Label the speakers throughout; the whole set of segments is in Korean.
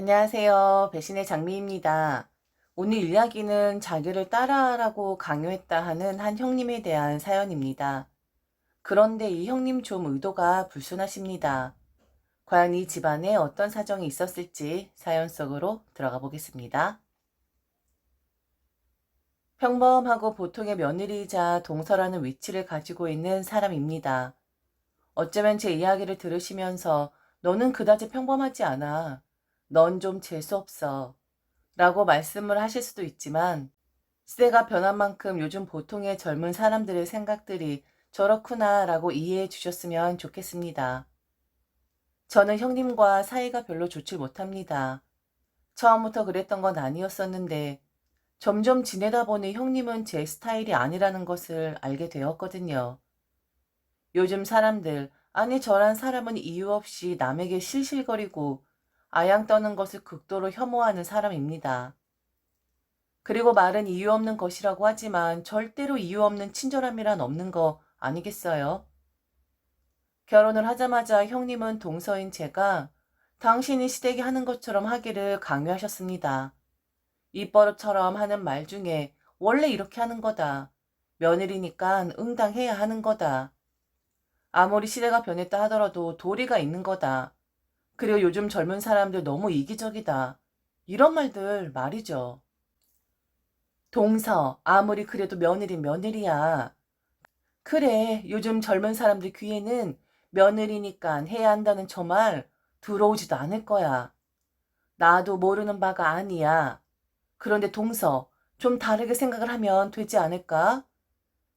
Speaker 1: 안녕하세요. 배신의 장미입니다. 오늘 이야기는 자기를 따라하라고 강요했다 하는 한 형님에 대한 사연입니다. 그런데 이 형님 좀 의도가 불순하십니다. 과연 이 집안에 어떤 사정이 있었을지 사연 속으로 들어가 보겠습니다. 평범하고 보통의 며느리이자 동서라는 위치를 가지고 있는 사람입니다. 어쩌면 제 이야기를 들으시면서 너는 그다지 평범하지 않아. 넌 좀 재수없어. 라고 말씀을 하실 수도 있지만 시대가 변한 만큼 요즘 보통의 젊은 사람들의 생각들이 저렇구나 라고 이해해 주셨으면 좋겠습니다. 저는 형님과 사이가 별로 좋지 못합니다. 처음부터 그랬던 건 아니었었는데 점점 지내다 보니 형님은 제 스타일이 아니라는 것을 알게 되었거든요. 요즘 사람들, 아니 저란 사람은 이유 없이 남에게 실실거리고 아양 떠는 것을 극도로 혐오하는 사람입니다. 그리고 말은 이유 없는 것이라고 하지만 절대로 이유 없는 친절함이란 없는 거 아니겠어요? 결혼을 하자마자 형님은 동서인 제가 당신이 시댁이 하는 것처럼 하기를 강요하셨습니다. 입버릇처럼 하는 말 중에 원래 이렇게 하는 거다. 며느리니까 응당해야 하는 거다. 아무리 시대가 변했다 하더라도 도리가 있는 거다. 그리고 요즘 젊은 사람들 너무 이기적이다. 이런 말들 말이죠. 동서, 아무리 그래도 며느린 며느리야. 그래, 요즘 젊은 사람들 귀에는 며느리니까 해야 한다는 저 말 들어오지도 않을 거야. 나도 모르는 바가 아니야. 그런데 동서, 좀 다르게 생각을 하면 되지 않을까?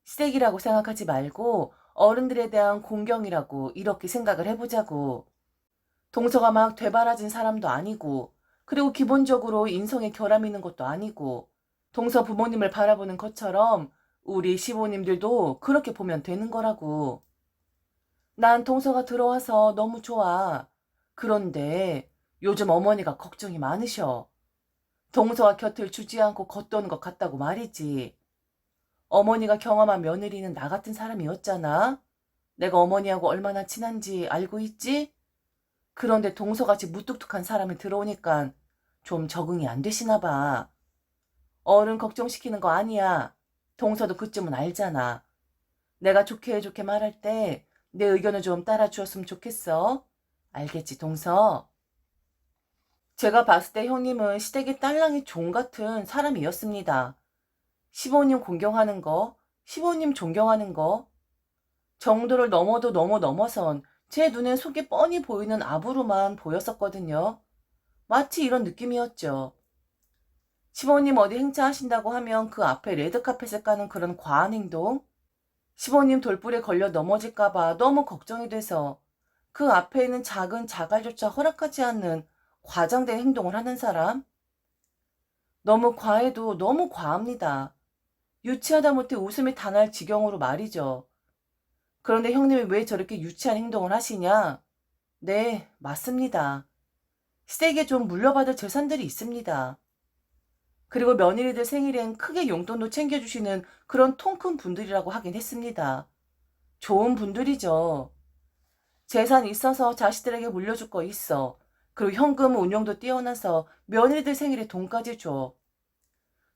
Speaker 1: 시댁이라고 생각하지 말고 어른들에 대한 공경이라고 이렇게 생각을 해보자고. 동서가 막 되바라진 사람도 아니고, 그리고 기본적으로 인성에 결함 있는 것도 아니고, 동서 부모님을 바라보는 것처럼 우리 시부님들도 그렇게 보면 되는 거라고. 난 동서가 들어와서 너무 좋아. 그런데 요즘 어머니가 걱정이 많으셔. 동서가 곁을 주지 않고 겉도는 것 같다고 말이지. 어머니가 경험한 며느리는 나 같은 사람이었잖아. 내가 어머니하고 얼마나 친한지 알고 있지? 그런데 동서같이 무뚝뚝한 사람이 들어오니까 좀 적응이 안 되시나 봐. 어른 걱정시키는 거 아니야. 동서도 그쯤은 알잖아. 내가 좋게 좋게 말할 때 내 의견을 좀 따라주었으면 좋겠어. 알겠지, 동서? 제가 봤을 때 형님은 시댁의 딸랑이 종 같은 사람이었습니다. 시부님 공경하는 거, 시부님 존경하는 거, 정도를 넘어도 넘어선 제 눈엔 속이 뻔히 보이는 아부로만 보였었거든요. 마치 이런 느낌이었죠. 시부님 어디 행차하신다고 하면 그 앞에 레드카펫을 까는 그런 과한 행동, 시부님 돌불에 걸려 넘어질까봐 너무 걱정이 돼서 그 앞에 있는 작은 자갈조차 허락하지 않는 과장된 행동을 하는 사람? 너무 과해도 너무 과합니다. 유치하다 못해 웃음이 다 날 지경으로 말이죠. 그런데 형님이 왜 저렇게 유치한 행동을 하시냐? 네, 맞습니다. 시댁에 좀 물려받을 재산들이 있습니다. 그리고 며느리들 생일엔 크게 용돈도 챙겨주시는 그런 통 큰 분들이라고 하긴 했습니다. 좋은 분들이죠. 재산 있어서 자식들에게 물려줄 거 있어. 그리고 현금 운용도 뛰어나서 며느리들 생일에 돈까지 줘.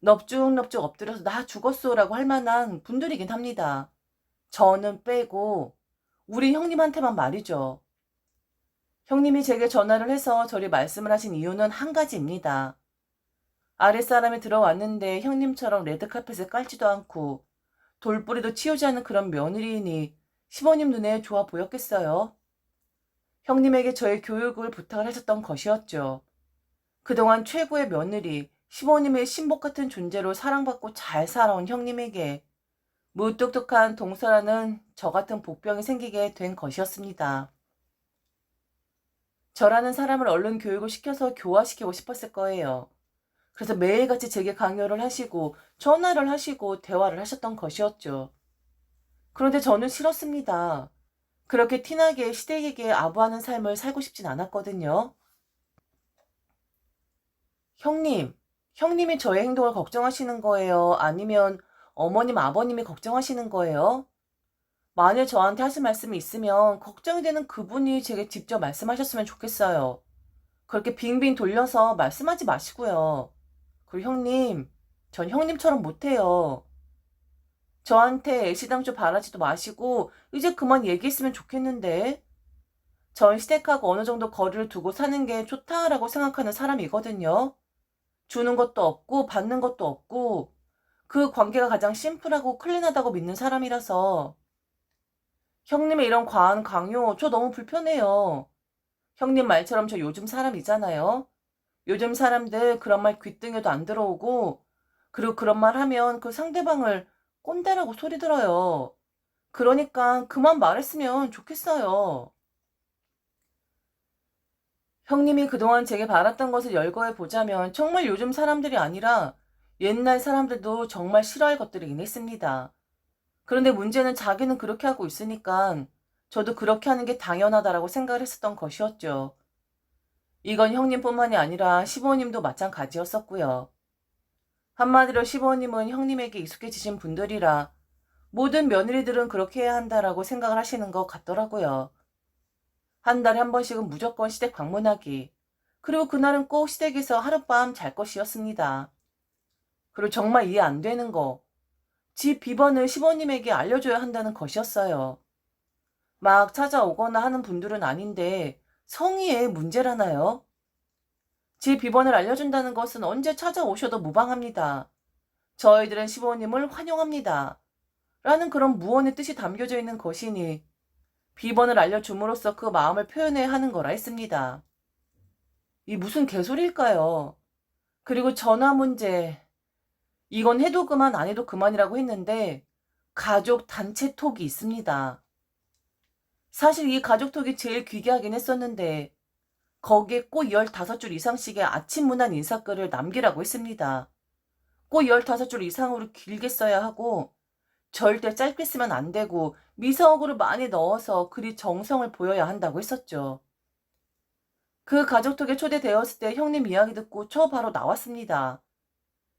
Speaker 1: 넙죽넙죽 엎드려서 나 죽었어라고 할 만한 분들이긴 합니다. 저는 빼고 우리 형님한테만 말이죠. 형님이 제게 전화를 해서 저리 말씀을 하신 이유는 한 가지입니다. 아랫사람이 들어왔는데 형님처럼 레드카펫을 깔지도 않고 돌뿌리도 치우지 않는 그런 며느리이니 시모님 눈에 좋아 보였겠어요. 형님에게 저의 교육을 부탁을 하셨던 것이었죠. 그동안 최고의 며느리, 시모님의 신복 같은 존재로 사랑받고 잘 살아온 형님에게 무뚝뚝한 동서라는 저 같은 복병이 생기게 된 것이었습니다. 저라는 사람을 얼른 교육을 시켜서 교화시키고 싶었을 거예요. 그래서 매일같이 제게 강요를 하시고 전화를 하시고 대화를 하셨던 것이었죠. 그런데 저는 싫었습니다. 그렇게 티나게 시댁에게 아부하는 삶을 살고 싶진 않았거든요. 형님, 형님이 저의 행동을 걱정하시는 거예요? 아니면 어머님, 아버님이 걱정하시는 거예요? 만일 저한테 하실 말씀이 있으면 걱정이 되는 그분이 제게 직접 말씀하셨으면 좋겠어요. 그렇게 빙빙 돌려서 말씀하지 마시고요. 그리고 형님, 전 형님처럼 못해요. 저한테 애시당초 바라지도 마시고 이제 그만 얘기했으면 좋겠는데. 전 시댁하고 어느 정도 거리를 두고 사는 게 좋다라고 생각하는 사람이거든요. 주는 것도 없고 받는 것도 없고 그 관계가 가장 심플하고 클린하다고 믿는 사람이라서. 형님의 이런 과한 강요 저 너무 불편해요. 형님 말처럼 저 요즘 사람이잖아요. 요즘 사람들 그런 말 귀등에도 안 들어오고, 그리고 그런 말 하면 그 상대방을 꼰대라고 소리 들어요. 그러니까 그만 말했으면 좋겠어요. 형님이 그동안 제게 바랐던 것을 열거해 보자면 정말 요즘 사람들이 아니라 옛날 사람들도 정말 싫어할 것들이긴 했습니다. 그런데 문제는 자기는 그렇게 하고 있으니까 저도 그렇게 하는 게 당연하다라고 생각을 했었던 것이었죠. 이건 형님뿐만이 아니라 시부모님도 마찬가지였었고요. 한마디로 시부모님은 형님에게 익숙해지신 분들이라 모든 며느리들은 그렇게 해야 한다라고 생각을 하시는 것 같더라고요. 한 달에 한 번씩은 무조건 시댁 방문하기. 그리고 그날은 꼭 시댁에서 하룻밤 잘 것이었습니다. 그리고 정말 이해 안 되는 거. 집 비번을 시부모님에게 알려줘야 한다는 것이었어요. 막 찾아오거나 하는 분들은 아닌데 성의에 문제라나요? 집 비번을 알려준다는 것은 언제 찾아오셔도 무방합니다. 저희들은 시부모님을 환영합니다. 라는 그런 무언의 뜻이 담겨져 있는 것이니 비번을 알려줌으로써 그 마음을 표현해야 하는 거라 했습니다. 이 무슨 개소리일까요? 그리고 전화 문제. 이건 해도 그만 안 해도 그만이라고 했는데 가족 단체 톡이 있습니다. 사실 이 가족 톡이 제일 귀기하긴 했었는데 거기에 꼭 15줄 이상씩의 아침 문안 인사글을 남기라고 했습니다. 꼭 15줄 이상으로 길게 써야 하고 절대 짧게 쓰면 안 되고 미사억으로 많이 넣어서 글이 정성을 보여야 한다고 했었죠. 그 가족톡에 초대되었을 때 형님 이야기 듣고 저 바로 나왔습니다.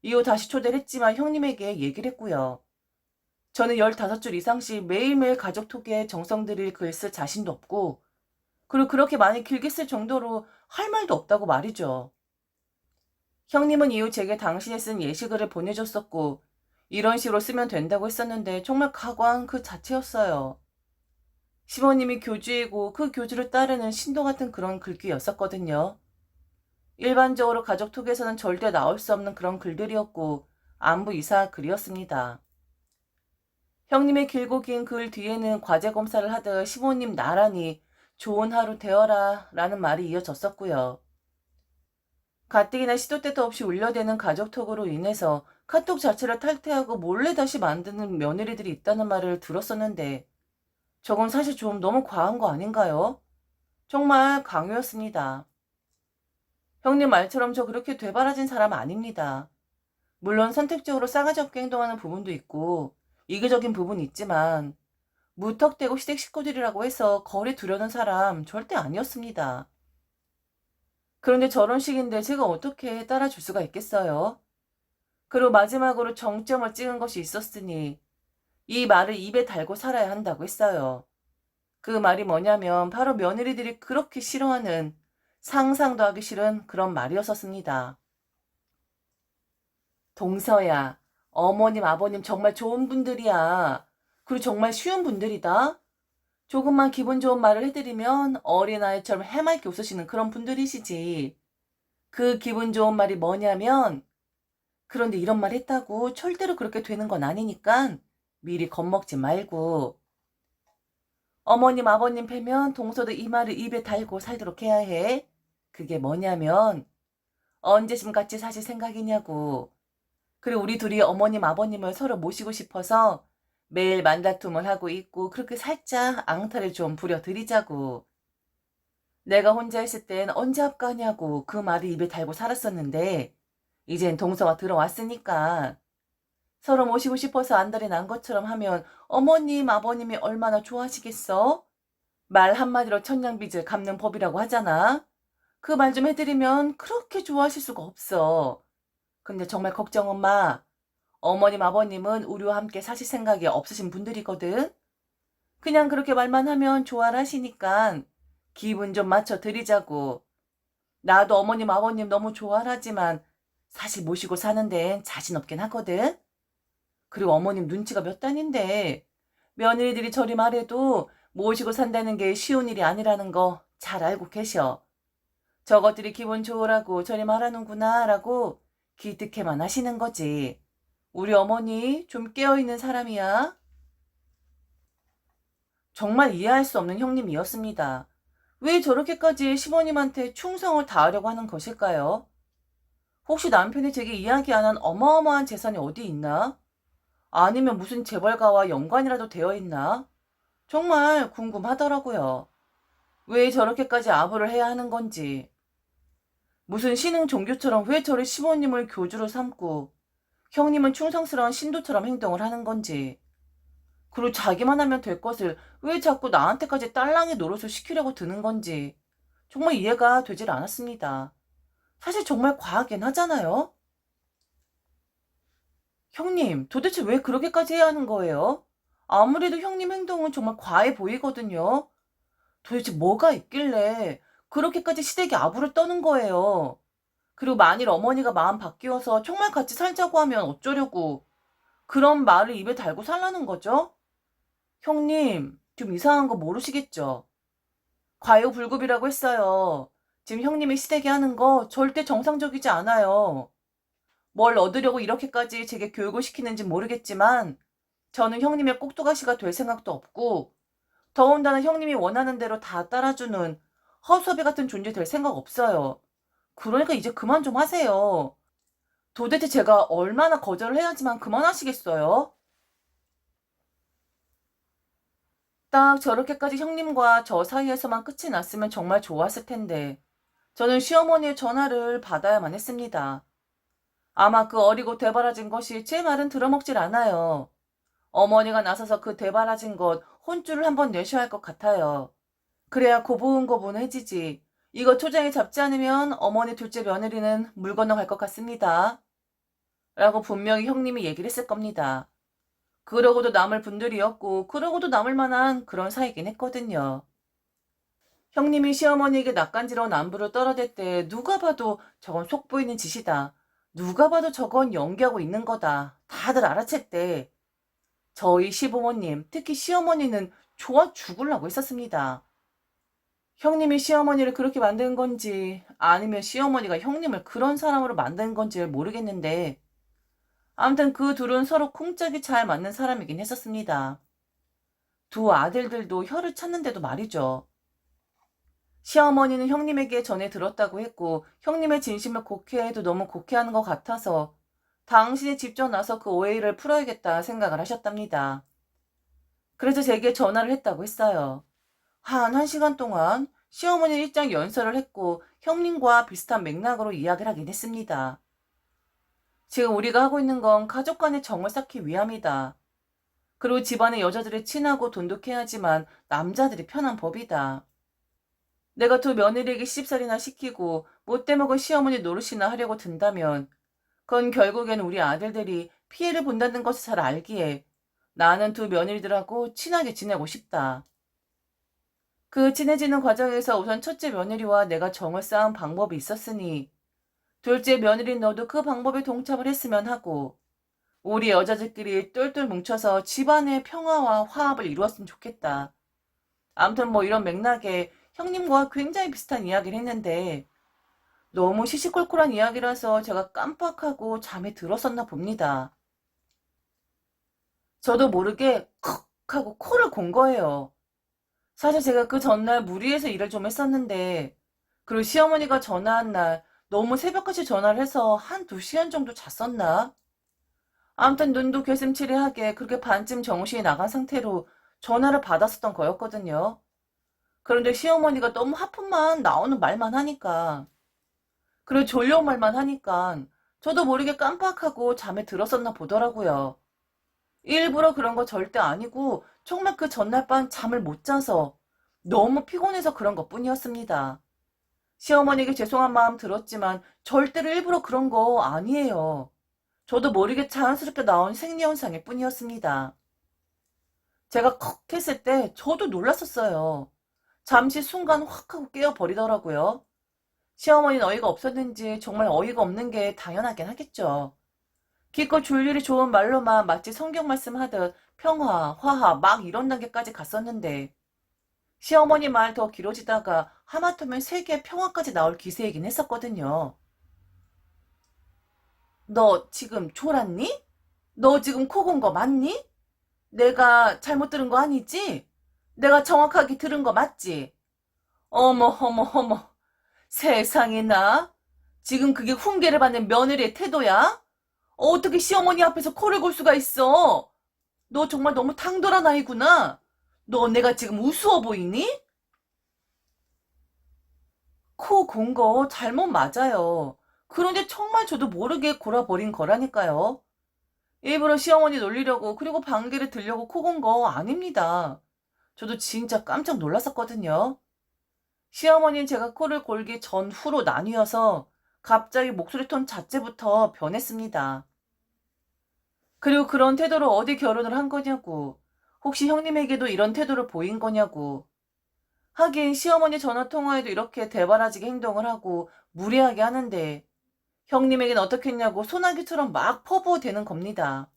Speaker 1: 이후 다시 초대를 했지만 형님에게 얘기를 했고요. 저는 15줄 이상씩 매일매일 가족톡에 정성 들일 글 쓸 자신도 없고 그리고 그렇게 많이 길게 쓸 정도로 할 말도 없다고 말이죠. 형님은 이후 제게 당신이 쓴 예시글을 보내줬었고 이런 식으로 쓰면 된다고 했었는데 정말 가관 그 자체였어요. 시모님이 교주이고 그 교주를 따르는 신도 같은 그런 글귀였었거든요. 일반적으로 가족톡에서는 절대 나올 수 없는 그런 글들이었고 안부 이사 글이었습니다. 형님의 길고 긴 글 뒤에는 과제 검사를 하듯 시모님 나란히 좋은 하루 되어라 라는 말이 이어졌었고요. 가뜩이나 시도 때도 없이 울려대는 가족톡으로 인해서 카톡 자체를 탈퇴하고 몰래 다시 만드는 며느리들이 있다는 말을 들었었는데 저건 사실 좀 너무 과한 거 아닌가요? 정말 강요였습니다. 형님 말처럼 저 그렇게 되바라진 사람 아닙니다. 물론 선택적으로 싸가지 없게 행동하는 부분도 있고 이기적인 부분이 있지만 무턱대고 시댁 식구들이라고 해서 거리 두려는 사람 절대 아니었습니다. 그런데 저런 식인데 제가 어떻게 따라줄 수가 있겠어요? 그리고 마지막으로 정점을 찍은 것이 있었으니 이 말을 입에 달고 살아야 한다고 했어요. 그 말이 뭐냐면 바로 며느리들이 그렇게 싫어하는 상상도 하기 싫은 그런 말이었었습니다. 동서야, 어머님, 아버님 정말 좋은 분들이야. 그리고 정말 쉬운 분들이다. 조금만 기분 좋은 말을 해드리면 어린아이처럼 해맑게 웃으시는 그런 분들이시지. 그 기분 좋은 말이 뭐냐면 그런데 이런 말 했다고 절대로 그렇게 되는 건 아니니까 미리 겁먹지 말고 어머님 아버님 뵈면 동서도 이 말을 입에 달고 살도록 해야 해. 그게 뭐냐면 언제쯤 같이 사실 생각이냐고. 그리고 우리 둘이 어머님 아버님을 서로 모시고 싶어서 매일 만다툼을 하고 있고 그렇게 살짝 앙탈을 좀 부려드리자고. 내가 혼자 있을 땐 언제 합가냐고 그 말을 입에 달고 살았었는데 이젠 동서가 들어왔으니까 서로 모시고 싶어서 안달이 난 것처럼 하면 어머님 아버님이 얼마나 좋아하시겠어? 말 한마디로 천냥빚을 갚는 법이라고 하잖아. 그 말 좀 해드리면 그렇게 좋아하실 수가 없어. 근데 정말 걱정 엄마. 어머님 아버님은 우리와 함께 사실 생각이 없으신 분들이거든. 그냥 그렇게 말만 하면 좋아를 하시니까 기분 좀 맞춰 드리자고. 나도 어머님, 아버님 너무 좋아하지만 사실 모시고 사는 데엔 자신 없긴 하거든. 그리고 어머님 눈치가 몇 단인데 며느리들이 저리 말해도 모시고 산다는 게 쉬운 일이 아니라는 거 잘 알고 계셔. 저것들이 기분 좋으라고 저리 말하는구나 라고 기특해만 하시는 거지. 우리 어머니 좀 깨어있는 사람이야. 정말 이해할 수 없는 형님이었습니다. 왜 저렇게까지 시부님한테 충성을 다하려고 하는 것일까요? 혹시 남편이 제게 이야기 안 한 어마어마한 재산이 어디 있나? 아니면 무슨 재벌가와 연관이라도 되어 있나? 정말 궁금하더라고요. 왜 저렇게까지 아부를 해야 하는 건지. 무슨 신흥 종교처럼 왜 저를 시부님을 교주로 삼고 형님은 충성스러운 신도처럼 행동을 하는 건지. 그리고 자기만 하면 될 것을 왜 자꾸 나한테까지 딸랑이 노릇을 시키려고 드는 건지 정말 이해가 되질 않았습니다. 사실 정말 과하긴 하잖아요? 형님, 도대체 왜 그렇게까지 해야 하는 거예요? 아무래도 형님 행동은 정말 과해 보이거든요. 도대체 뭐가 있길래 그렇게까지 시댁에 아부를 떠는 거예요? 그리고 만일 어머니가 마음 바뀌어서 정말 같이 살자고 하면 어쩌려고 그런 말을 입에 달고 살라는 거죠? 형님, 좀 이상한 거 모르시겠죠? 과유불급이라고 했어요. 지금 형님이 시댁에 하는 거 절대 정상적이지 않아요. 뭘 얻으려고 이렇게까지 제게 교육을 시키는지 모르겠지만 저는 형님의 꼭두가시가 될 생각도 없고 더군다나 형님이 원하는 대로 다 따라주는 허수아비 같은 존재 될 생각 없어요. 그러니까 이제 그만 좀 하세요. 도대체 제가 얼마나 거절을 해야지만 그만하시겠어요? 딱 저렇게까지 형님과 저 사이에서만 끝이 났으면 정말 좋았을 텐데 저는 시어머니의 전화를 받아야만 했습니다. 아마 그 어리고 대바라진 것이 제 말은 들어먹질 않아요. 어머니가 나서서 그 대바라진 것 혼쭐을 한번 내셔야 할 것 같아요. 그래야 고분고분해지지. 이거 초장에 잡지 않으면 어머니 둘째 며느리는 물 건너갈 것 같습니다. 라고 분명히 형님이 얘기를 했을 겁니다. 그러고도 남을 분들이었고 그러고도 남을 만한 그런 사이긴 했거든요. 형님이 시어머니에게 낯간지러운 안부를 떨어댈 때 누가 봐도 저건 속보이는 짓이다. 누가 봐도 저건 연기하고 있는 거다. 다들 알아챘 때 저희 시부모님, 특히 시어머니는 좋아 죽으려고 했었습니다. 형님이 시어머니를 그렇게 만든 건지 아니면 시어머니가 형님을 그런 사람으로 만든 건지 모르겠는데 아무튼 그 둘은 서로 쿵짝이 잘 맞는 사람이긴 했었습니다. 두 아들들도 혀를 찾는데도 말이죠. 시어머니는 형님에게 전해 들었다고 했고 형님의 진심을 곡해해도 너무 곡해하는 것 같아서 당신이 직접 나서 그 오해를 풀어야겠다 생각을 하셨답니다. 그래서 제게 전화를 했다고 했어요. 한 시간 동안 시어머니 일장 연설을 했고 형님과 비슷한 맥락으로 이야기를 하긴 했습니다. 지금 우리가 하고 있는 건 가족 간의 정을 쌓기 위함이다. 그리고 집안의 여자들이 친하고 돈독해야지만 남자들이 편한 법이다. 내가 두 며느리에게 시집살이나 시키고 못돼 먹은 시어머니 노릇이나 하려고 든다면 그건 결국엔 우리 아들들이 피해를 본다는 것을 잘 알기에 나는 두 며느리들하고 친하게 지내고 싶다. 그 친해지는 과정에서 우선 첫째 며느리와 내가 정을 쌓은 방법이 있었으니 둘째 며느리 너도 그 방법에 동참을 했으면 하고 우리 여자들끼리 똘똘 뭉쳐서 집안의 평화와 화합을 이루었으면 좋겠다. 아무튼 뭐 이런 맥락에 형님과 굉장히 비슷한 이야기를 했는데 너무 시시콜콜한 이야기라서 제가 깜빡하고 잠에 들었었나 봅니다. 저도 모르게 컥 하고 코를 곤 거예요. 사실 제가 그 전날 무리해서 일을 좀 했었는데 그리고 시어머니가 전화한 날 너무 새벽까지 전화를 해서 한 2시간 정도 잤었나? 아무튼 눈도 괴슴치레하게 그렇게 반쯤 정신이 나간 상태로 전화를 받았었던 거였거든요. 그런데 시어머니가 너무 하품만 나오는 말만 하니까 그리고 졸려온 말만 하니까 저도 모르게 깜빡하고 잠에 들었었나 보더라고요. 일부러 그런 거 절대 아니고 정말 그 전날 밤 잠을 못 자서 너무 피곤해서 그런 것뿐이었습니다. 시어머니에게 죄송한 마음 들었지만 절대로 일부러 그런 거 아니에요. 저도 모르게 자연스럽게 나온 생리현상일 뿐이었습니다. 제가 컥 했을 때 저도 놀랐었어요. 잠시 순간 확 하고 깨어버리더라고요. 시어머니는 어이가 없었는지 정말 어이가 없는 게 당연하긴 하겠죠. 기껏 줄일이 좋은 말로만 마치 성경 말씀하듯 평화, 화합 막 이런 단계까지 갔었는데 시어머니 말 더 길어지다가 하마터면 세계 평화까지 나올 기세이긴 했었거든요. 너 지금 졸았니? 너 지금 코 곤 거 맞니? 내가 잘못 들은 거 아니지? 내가 정확하게 들은 거 맞지? 어머, 어머, 어머. 세상에나. 지금 그게 훈계를 받는 며느리의 태도야? 어떻게 시어머니 앞에서 코를 골 수가 있어? 너 정말 너무 탕돌한 아이구나. 너 내가 지금 우스워 보이니? 코 곤 거 잘못 맞아요. 그런데 정말 저도 모르게 골아버린 거라니까요. 일부러 시어머니 놀리려고 그리고 방귀를 들려고 코 곤 거 아닙니다. 저도 진짜 깜짝 놀랐었거든요. 시어머니는 제가 코를 골기 전후로 나뉘어서 갑자기 목소리 톤 자체부터 변했습니다. 그리고 그런 태도로 어디 결혼을 한 거냐고. 혹시 형님에게도 이런 태도를 보인 거냐고. 하긴 시어머니 전화 통화에도 이렇게 대바라지게 행동을 하고 무례하게 하는데 형님에겐 어떻겠냐고 소나기처럼 막 퍼부어대는 겁니다.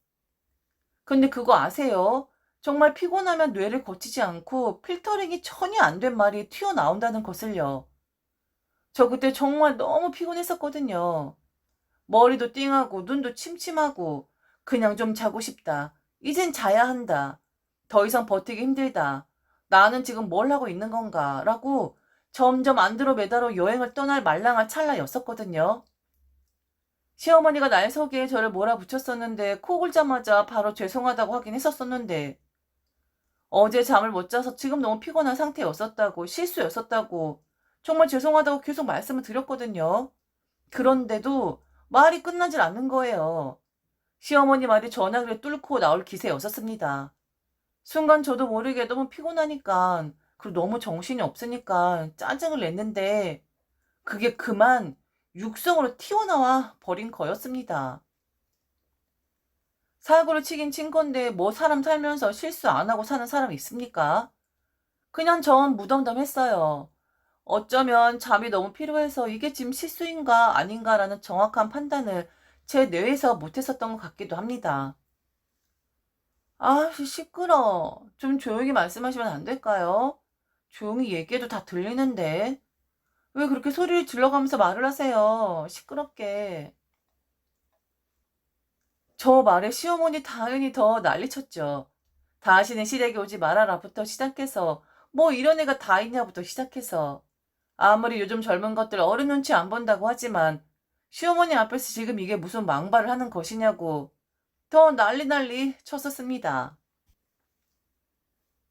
Speaker 1: 근데 그거 아세요? 정말 피곤하면 뇌를 거치지 않고 필터링이 전혀 안 된 말이 튀어나온다는 것을요. 저 그때 정말 너무 피곤했었거든요. 머리도 띵하고 눈도 침침하고 그냥 좀 자고 싶다. 이젠 자야 한다. 더 이상 버티기 힘들다. 나는 지금 뭘 하고 있는 건가? 라고 점점 안드로 메다로 여행을 떠날 말랑한 찰나였었거든요. 시어머니가 날 속에 저를 몰아붙였었는데 코 골자마자 바로 죄송하다고 하긴 했었었는데 어제 잠을 못 자서 지금 너무 피곤한 상태였었다고 실수였었다고 정말 죄송하다고 계속 말씀을 드렸거든요. 그런데도 말이 끝나질 않는 거예요. 시어머니 말이 전화기를 뚫고 나올 기세였었습니다. 순간 저도 모르게 너무 피곤하니까 그리고 너무 정신이 없으니까 짜증을 냈는데 그게 그만 육성으로 튀어나와 버린 거였습니다. 사고를 치긴 친 건데 뭐 사람 살면서 실수 안 하고 사는 사람 있습니까? 그냥 전 무덤덤했어요. 어쩌면 잠이 너무 필요해서 이게 지금 실수인가 아닌가라는 정확한 판단을 제 뇌에서 못했었던 것 같기도 합니다. 아, 시끄러. 좀 조용히 말씀하시면 안 될까요? 조용히 얘기해도 다 들리는데. 왜 그렇게 소리를 질러가면서 말을 하세요? 시끄럽게. 저 말에 시어머니 당연히 더 난리쳤죠. 다시는 시댁에 오지 말아라부터 시작해서 뭐 이런 애가 다 있냐부터 시작해서 아무리 요즘 젊은 것들 어른 눈치 안 본다고 하지만 시어머니 앞에서 지금 이게 무슨 망발을 하는 것이냐고 더 난리 쳤었습니다.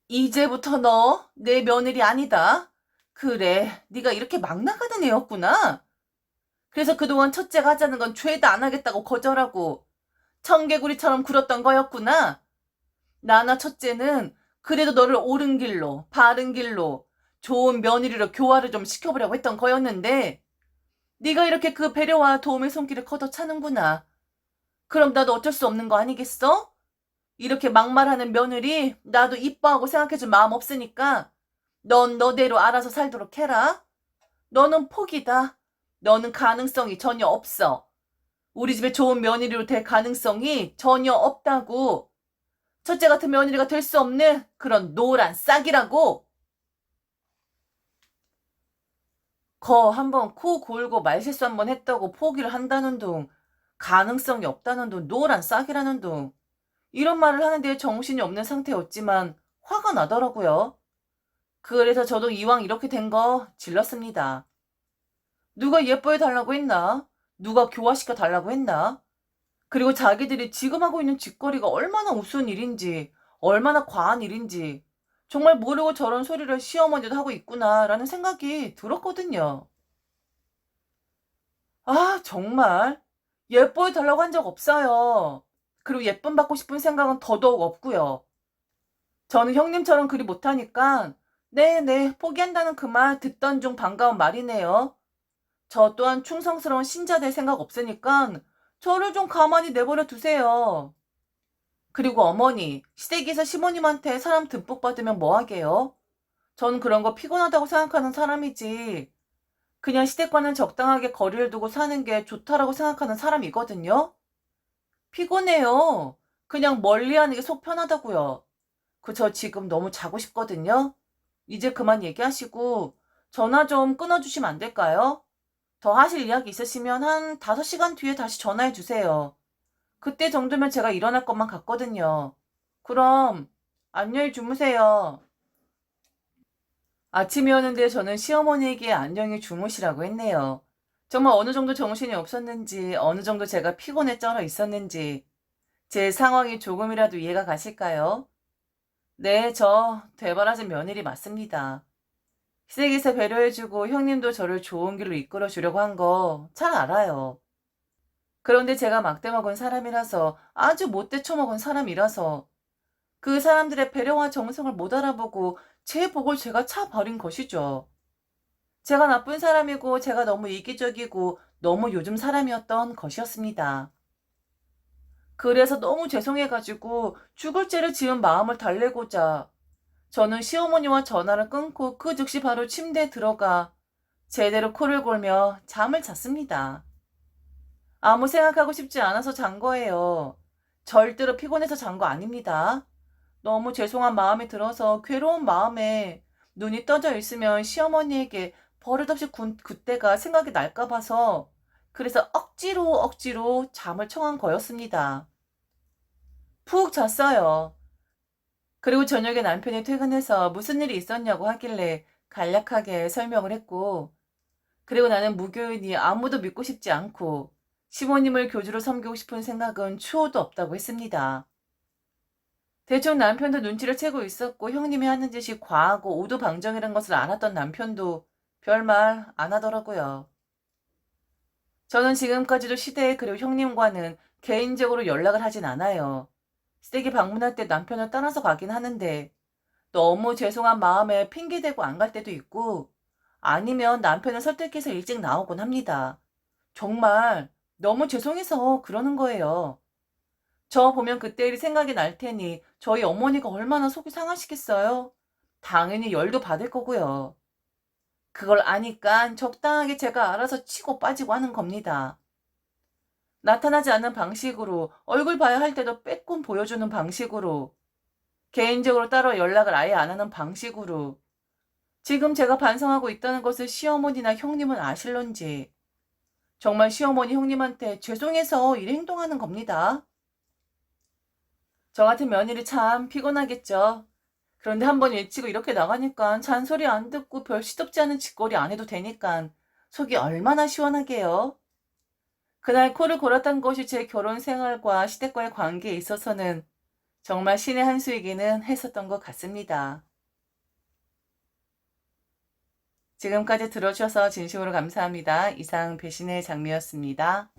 Speaker 1: 이제부터 너 내 며느리 아니다. 그래, 네가 이렇게 막 나가는 애였구나. 그래서 그동안 첫째가 하자는 건 죄다 안 하겠다고 거절하고 청개구리처럼 굴었던 거였구나. 나나 첫째는 그래도 너를 옳은 길로, 바른 길로, 좋은 며느리로 교화를 좀 시켜보려고 했던 거였는데 네가 이렇게 그 배려와 도움의 손길을 걷어차는구나. 그럼 나도 어쩔 수 없는 거 아니겠어? 이렇게 막말하는 며느리 나도 이뻐하고 생각해줄 마음 없으니까 넌 너대로 알아서 살도록 해라. 너는 포기다. 너는 가능성이 전혀 없어. 우리 집에 좋은 며느리로 될 가능성이 전혀 없다고. 첫째 같은 며느리가 될 수 없는 그런 노란 싹이라고. 거 한번 코 골고 말실수 한번 했다고 포기를 한다는 둥, 가능성이 없다는 둥, 노란 싹이라는 둥. 이런 말을 하는데 정신이 없는 상태였지만 화가 나더라고요. 그래서 저도 이왕 이렇게 된 거 질렀습니다. 누가 예뻐해 달라고 했나? 누가 교화시켜 달라고 했나? 그리고 자기들이 지금 하고 있는 짓거리가 얼마나 우스운 일인지, 얼마나 과한 일인지, 정말 모르고 저런 소리를 시어머니도 하고 있구나라는 생각이 들었거든요. 아, 정말. 예뻐해 달라고 한 적 없어요. 그리고 예쁨 받고 싶은 생각은 더더욱 없고요. 저는 형님처럼 그리 못하니까, 네네, 포기한다는 그 말 듣던 중 반가운 말이네요. 저 또한 충성스러운 신자 될 생각 없으니까 저를 좀 가만히 내버려 두세요. 그리고 어머니, 시댁에서 시모님한테 사람 듬뿍 받으면 뭐 하게요? 전 그런 거 피곤하다고 생각하는 사람이지. 그냥 시댁과는 적당하게 거리를 두고 사는 게 좋다라고 생각하는 사람이거든요. 피곤해요. 그냥 멀리하는 게 속 편하다고요. 저 지금 너무 자고 싶거든요. 이제 그만 얘기하시고 전화 좀 끊어주시면 안 될까요? 더 하실 이야기 있으시면 한 5시간 뒤에 다시 전화해 주세요. 그때 정도면 제가 일어날 것만 같거든요. 그럼 안녕히 주무세요. 아침이었는데 저는 시어머니에게 안녕히 주무시라고 했네요. 정말 어느 정도 정신이 없었는지, 어느 정도 제가 피곤에 쩔어 있었는지, 제 상황이 조금이라도 이해가 가실까요? 네, 저 되바라진 며느리 맞습니다. 시댁에서 배려해주고 형님도 저를 좋은 길로 이끌어 주려고 한 거 잘 알아요. 그런데 제가 막대 먹은 사람이라서, 아주 못돼 처먹은 사람이라서 그 사람들의 배려와 정성을 못 알아보고 제 복을 제가 차버린 것이죠. 제가 나쁜 사람이고 제가 너무 이기적이고 너무 요즘 사람이었던 것이었습니다. 그래서 너무 죄송해가지고 죽을 죄를 지은 마음을 달래고자 저는 시어머니와 전화를 끊고 그 즉시 바로 침대에 들어가 제대로 코를 골며 잠을 잤습니다. 아무 생각하고 싶지 않아서 잔 거예요. 절대로 피곤해서 잔 거 아닙니다. 너무 죄송한 마음이 들어서 괴로운 마음에 눈이 떠져 있으면 시어머니에게 버릇없이 그때가 생각이 날까 봐서 그래서 억지로 잠을 청한 거였습니다. 푹 잤어요. 그리고 저녁에 남편이 퇴근해서 무슨 일이 있었냐고 하길래 간략하게 설명을 했고, 그리고 나는 무교인이 아무도 믿고 싶지 않고 시모님을 교주로 섬기고 싶은 생각은 추호도 없다고 했습니다. 대충 남편도 눈치를 채고 있었고 형님이 하는 짓이 과하고 오두방정이란 것을 알았던 남편도 별말 안 하더라고요. 저는 지금까지도 시댁 그리고 형님과는 개인적으로 연락을 하진 않아요. 시댁이 방문할 때 남편을 따라서 가긴 하는데 너무 죄송한 마음에 핑계대고 안 갈 때도 있고 아니면 남편을 설득해서 일찍 나오곤 합니다. 정말 너무 죄송해서 그러는 거예요. 저 보면 그때 일이 생각이 날 테니 저희 어머니가 얼마나 속이 상하시겠어요? 당연히 열도 받을 거고요. 그걸 아니까 적당하게 제가 알아서 치고 빠지고 하는 겁니다. 나타나지 않는 방식으로 얼굴 봐야 할 때도 빼꼼 보여주는 방식으로 개인적으로 따로 연락을 아예 안 하는 방식으로 지금 제가 반성하고 있다는 것을 시어머니나 형님은 아실런지 정말 시어머니 형님한테 죄송해서 이래 행동하는 겁니다. 저 같은 며느리 참 피곤하겠죠. 그런데 한번 외치고 이렇게 나가니까 잔소리 안 듣고 별 시덥지 않은 짓거리 안 해도 되니까 속이 얼마나 시원하게요. 그날 코를 골았던 것이 제 결혼 생활과 시댁과의 관계에 있어서는 정말 신의 한 수이기는 했었던 것 같습니다. 지금까지 들어주셔서 진심으로 감사합니다. 이상 배신의 장미였습니다.